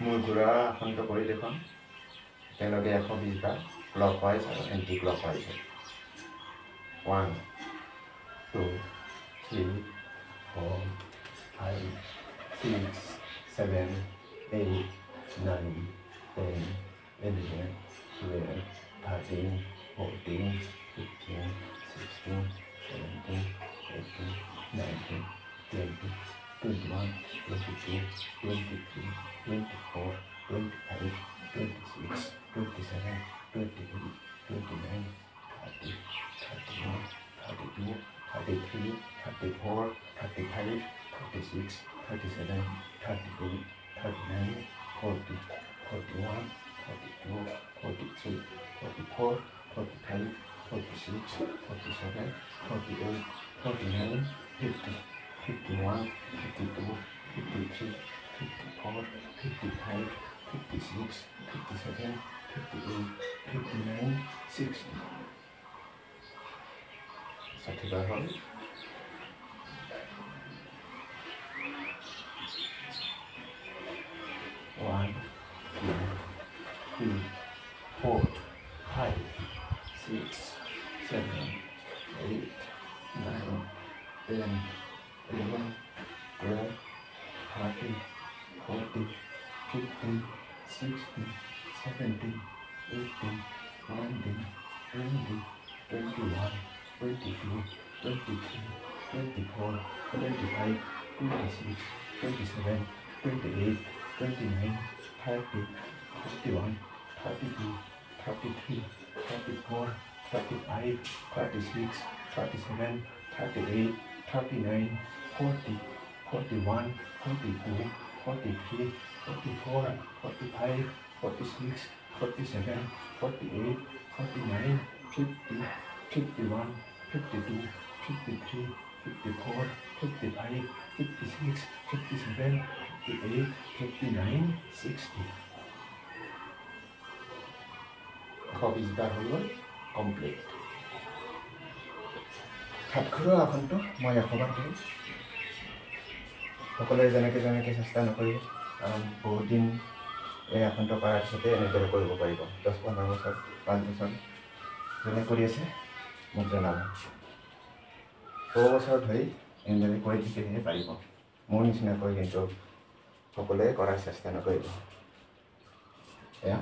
মূৰ ঘূৰা আসনটো কৰি দেখুৱাম একেলগে 120 বাৰ ক্লক ৱাইজ আৰু এণ্টি ক্লক ৱাইজ 1 2 3 4 5 6 7 8 9 10 11 12 13 14 15 16 17 18 19 20 21 22 23 24 25 26 27 28 29 30 31 32 33 34 35 36 37 38 39 40 41 42 43 44 45 46 47 48 49 50 51 52 53 54 55 56 57 58 59 60 60 বাৰ হ'ল 1 2 3 4 5 6 7 8 9 10 11 12 13 14 15 16 17 18 19 20 21 22 23 24 25 26 27 28 29 30 31 32 33 34 35 36 37 38 39 40 41 42 43 44 45 46 47 48 49 50 51 52 53 54 55 56 57 58 59 60 120 বাৰ হৈ গ'ল কমপ্লিট হাত ঘূৰোৱা আসনটো মই 100 বাৰ কৰিম সকলোৱে যেনেকৈ চেষ্টা নকৰিব কাৰণ বহুত দিন এই আসনটো কৰাৰ পিছতে এনেদৰে কৰিব পাৰিব 10-15 বছৰ 5 বছৰ যোনে কৰি আছে মোক জনাব 100 বছৰ ধৰি এনেদৰে কৰি থাকিলেহে পাৰিব মোৰ নিচিনাকৈ কিন্তু সকলোৱে কৰাৰ চেষ্টা নকৰিব এয়া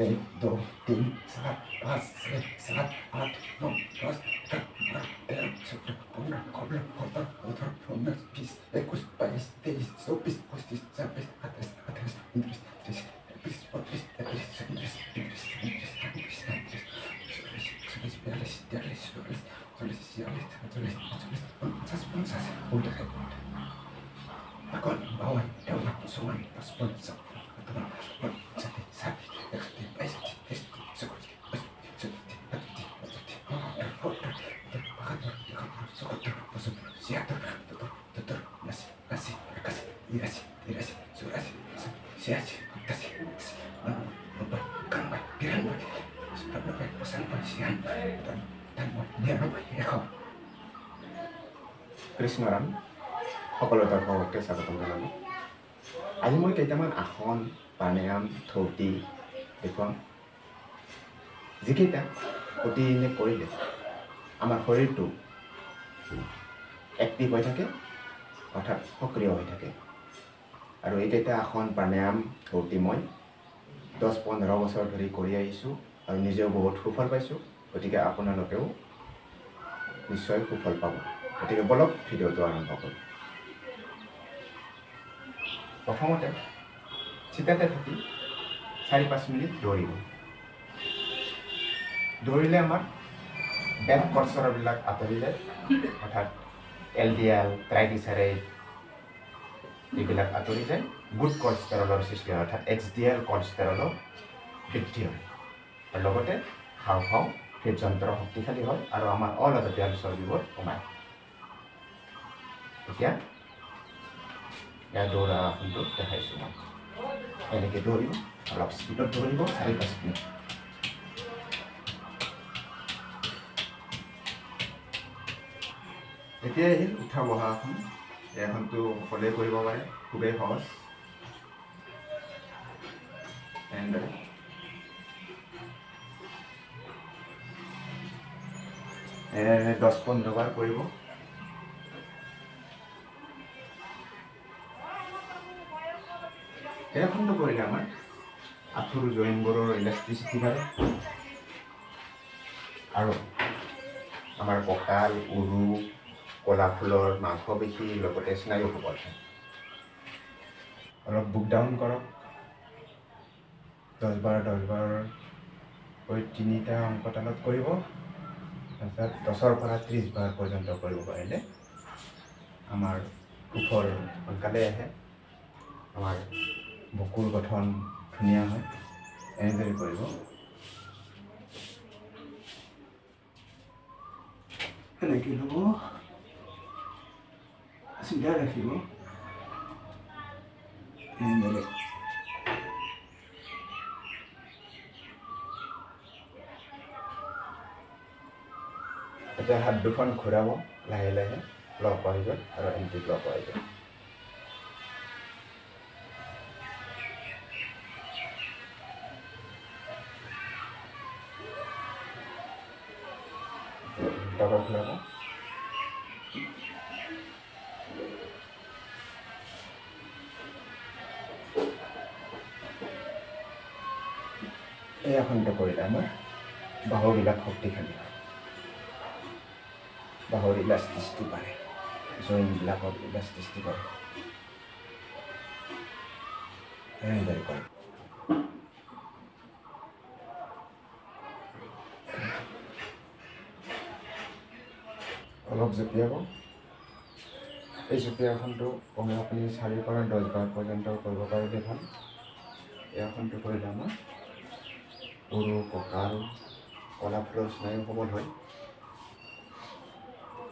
1 2 3 4 5 6 7 8 9 10 11 12 13 14 15 16 17 18 19 20 21 22 23 24 25 26 27 কৃষ্ণৰাম সকলো দৰ্শককে স্বাগতম জনালোঁ আজি মই কেইটামান আসন প্ৰাণায়াম ধৌতি দেখুৱাম যিকেইটা প্ৰতিদিনে কৰিলে আমাৰ শৰীৰটো এক্টিভ হৈ থাকে অৰ্থাৎ সক্ৰিয় হৈ থাকে আৰু এইকেইটা আসন প্ৰাণায়াম ধৌতি মই 10-15 বছৰ ধৰি কৰি আহিছোঁ আৰু নিজেও বহুত সুফল পাইছোঁ গতিকে আপোনালোকেও নিশ্চয় সুফল পাব গতিকে বলক ভিডিঅ'টো আৰম্ভ কৰোঁ প্ৰথমতে চিতাতে থাকি 4-5 মিনিট দৌৰিব দৌৰিলে আমাৰ বেড কলেষ্ট্ৰলবিলাক আঁতৰি যায় অৰ্থাৎ LDL ট্ৰাইগ্লিচাৰাইড এইবিলাক আঁতৰি যায় গুড কলেষ্ট্ৰলৰ সৃষ্টি হয় অৰ্থাৎ HDL কলেষ্ট্ৰলৰ বৃদ্ধি হয় আৰু লগতে হাওঁফাওঁ হৃদযন্ত্ৰ শক্তিশালী হয় আৰু আমাৰ অলাগতীয়াল চৰ্বিবোৰ কমায় এতিয়া ইয়াৰ দৌৰা আসনটো দেখাইছোঁ মই এনেকৈ দৌৰিব অলপ স্পীডত দৌৰিব 4-5 মিনিট এতিয়া আহিল উঠা বহা আসন এই আসনটো সকলোৱে কৰিব পাৰে খুবেই সহজ এনেদৰে 10-15 বাৰ কৰিব। এখনটো কৰিলে আমাৰ আঁঠুৰ জইনবোৰৰ ইলাষ্টিচিটি বাঢ়ে আৰু আমাৰ কঁকাল, উৰু, কলাফুলৰ মাংসপেশী লগতে স্নায়ু সবল হয়। অলপ বুক ডাউন কৰক। 10 বাৰ কৰি 3টা অংক তালত কৰিব। তাৰপিছত 10ৰ পৰা 30 বাৰ পৰ্যন্ত কৰিব পাৰিলে আমাৰ সুফল সোনকালে আহে, আমাৰ বুকুৰ গঠন ধুনীয়া হয়। এনেদৰে কৰিব। এনেকৈ ল'ব, চিধা ৰাখিব, এনেদৰে এতিয়া হাত দুখন ঘূৰাব লাহে লাহে, ক্লক ৱাইজত আৰু এণ্টি ক্লক ৱাইজত। উল্টাকৈ ঘূৰাব। এই আসনটো কৰিলে আমাৰ বাহুবিলাক শক্তিশালী হয়, বাহুৰ ইলাষ্টিচিটি বাঢ়ে, জইনবিলাকৰ ইলাষ্টিচিটি বাঢ়ে। এনেদৰে কৰে। অলপ জঁপিয়াব। এই জঁপিয়া আসনটো কমেও আপুনি 4 পৰা 10 বাৰ পৰ্যন্ত কৰিব পাৰিলে ভাল। এই আসনটো কৰিলে আমাৰ উৰু, কঁকাল, কলাফুলৰ স্নায়ু সবল হয়,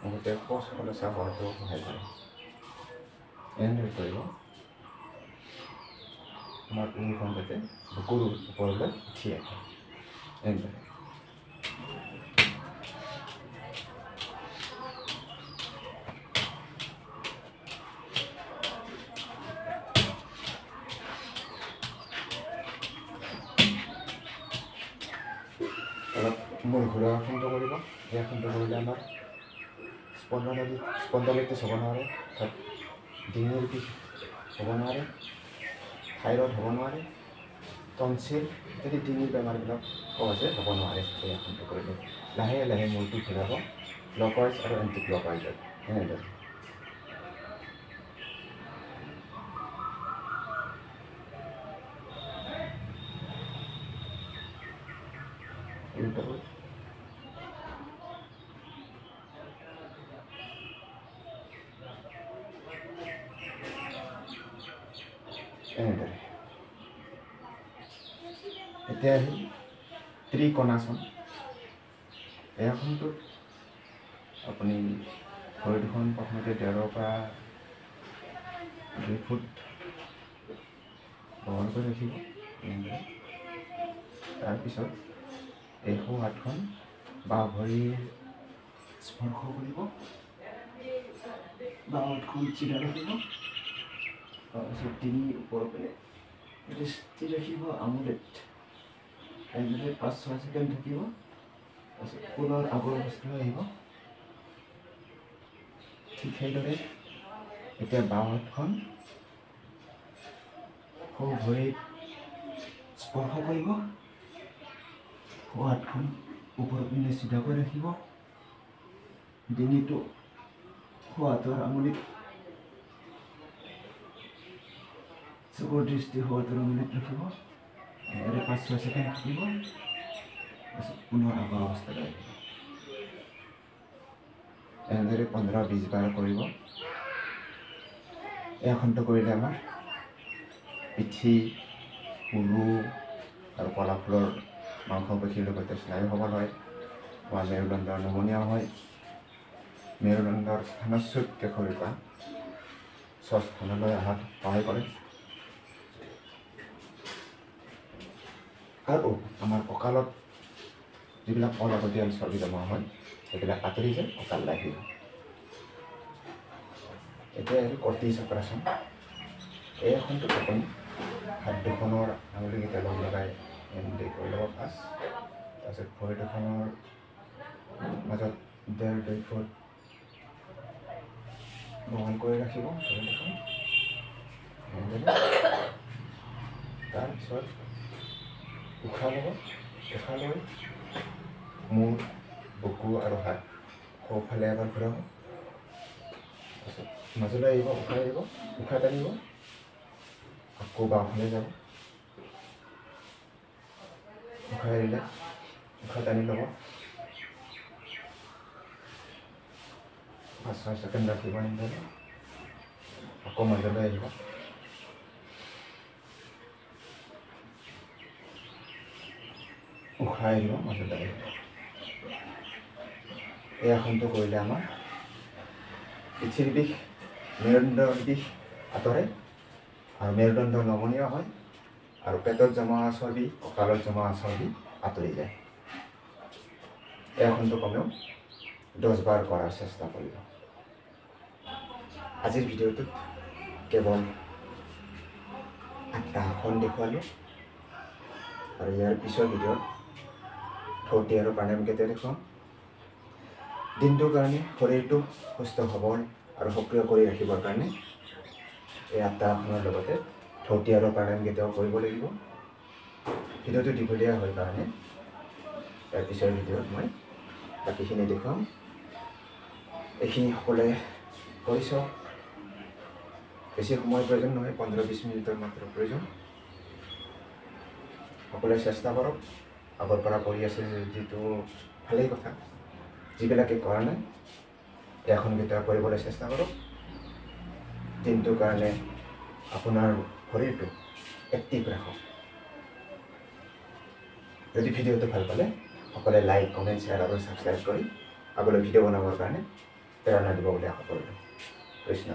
লগতে কোষ খলচা হোৱাটো সহায় কৰে। এনেদৰে কৰিব। আমাৰ উৰুখন যাতে বুকুৰ ওপৰলৈ উঠি আহে। এনেদৰে অলপ মূৰ ঘূৰা আসনটো কৰিব। এই আসনটো কৰিলে আমাৰ স্পণ্ডলাইটিছ হ'ব নোৱাৰে, অৰ্থাৎ ডিঙিৰ বিষ হ'ব নোৱাৰে, থাইৰয়ড হ'ব নোৱাৰে, টনচিল ইত্যাদি ডিঙিৰ বেমাৰবিলাক সহজে হ'ব নোৱাৰে। এই আসনটো কৰিলে লাহে লাহে মূৰটো ঘূৰাব, ক্লক ৱাইজ আৰু এণ্টি ক্লক ৱাইজত। এনেদৰে উল্টাকৈ এনেদৰে। এতিয়া আহিল ত্ৰিকোণাসন। এই আসনটোত আপুনি ভৰি দুখন প্ৰথমতে 1.5 পৰা 2 ফুট বহল কৰি ৰাখিব। এনেদৰে তাৰপিছত এই সোঁ হাতখন বাওঁ ভৰিৰ স্পৰ্শ কৰিব, বাওঁ হাতখন চিধা ৰাখিব, তাৰপিছত ডিঙি ওপৰৰ পিনে দৃষ্টি ৰাখিব আঙুলিত। এনেদৰে 5-6 ছেকেণ্ড থাকিব, তাৰপিছত পুনৰ আগৰ অৱস্থালৈ আহিব। ঠিক সেইদৰে এতিয়া বাওঁ হাতখন সোঁ ভৰিত স্পৰ্শ কৰিব, সোঁ হাতখন ওপৰৰ পিনে চিধাকৈ ৰাখিব, ডিঙিটো সোঁ হাতৰ আঙুলিত, চকুৰ দৃষ্টি সোঁ হাতৰ আঙুলিত ৰাখিব। এনেদৰে 5-6 ছেকেণ্ড থাকিব, তাৰপিছত পুনৰ আগৰ অৱস্থালৈ আহিব। এনেদৰে 15-20 বাৰ কৰিব। এই আসনটো কৰিলে আমাৰ পিঠি, উৰু আৰু কলাফুলৰ মাংসপেশীৰ লগতে স্নায়ু সবল হয়, আমাৰ মেৰুদণ্ডৰ নমনীয়া হয়, মেৰুদণ্ডৰ স্থানচ্যুত কেশৰিকা স্বস্থানলৈ অহাত সহায় কৰে আৰু আমাৰ কঁকালত যিবিলাক অলাগতিয়াল চৰ্বি জমা হয় সেইবিলাক আঁতৰি যায়, কঁকাল লাহি হয়। এতিয়া কৰ্টি চক্ৰাসন। এই আসনটোত আপুনি হাত দুখনৰ আঙুলিকেইটা লগ লগাই এনেকৈ কৰি ল'ব ফাৰ্ষ্ট। তাৰপিছত ভৰি দুখনৰ মাজত 1.5-2 ফুট বহল কৰি ৰাখিব ভৰি দুখন। তাৰপিছত উশাহ ল'ব। উশাহ লৈ মূৰ, বুকু আৰু হাত সোঁফালে এবাৰ ঘূৰাব। তাৰপিছত মাজলৈ আহিব, উশাহ আহিব, উশাহ টানিব, আকৌ বাওঁফালে যাব। উশাহ এৰিলে উশাহ টানি ল'ব। 5-6 ছেকেণ্ড ৰাখিব এনেদৰে। আকৌ মাজলৈ আহিব। উশাহ এৰিব, মাজলৈ আহিব। এই আসনটো কৰিলে আমাৰ পিঠিৰ বিষ, মেৰুদণ্ডৰ বিষ আঁতৰে আৰু মেৰুদণ্ড নমনীয় হয় আৰু পেটত জমা চৰ্বি, কঁকালত জমা চৰ্বি আঁতৰি যায়। এই আসনটো কমেও 10 বাৰ কৰাৰ চেষ্টা কৰিব। আজিৰ ভিডিঅ'টোত কেৱল 8টা আসন দেখুৱালোঁ আৰু ইয়াৰ পিছৰ ভিডিঅ'ত 30 আৰু প্ৰাণায়ামকেইটা দেখুৱাম। দিনটোৰ কাৰণে শৰীৰটো সুস্থ সবল আৰু সক্ৰিয় কৰি ৰাখিবৰ কাৰণে এই 8টা আসনৰ লগতে 30 আৰু প্ৰাণায়ামকেইটাও কৰিব লাগিব। ভিডিঅ'টো দীঘলীয়া হয় কাৰণে ইয়াৰ পিছৰ ভিডিঅ'ত মই বাকীখিনি দেখুৱাম। এইখিনি সকলোৱে কৰি চাওক। বেছি সময় প্ৰয়োজন নহয়, 15-20 মিনিটৰ মাত্ৰ প্ৰয়োজন। সকলোৱে চেষ্টা কৰক। আগৰ পৰা কৰি আছে যিটো ভালেই কথা। যিবিলাকে কৰা নাই এই আসনকেইটা কৰিবলৈ চেষ্টা কৰক। দিনটোৰ কাৰণে আপোনাৰ শৰীৰটো এক্টিভ ৰাখক। যদি ভিডিঅ'টো ভাল পালে সকলোৱে লাইক, কমেণ্ট, শ্বেয়াৰ আৰু ছাবস্ক্ৰাইব কৰি আগলৈ ভিডিঅ' বনাবৰ কাৰণে প্ৰেৰণা দিব বুলি আশা কৰিলোঁ। কৃষ্ণ।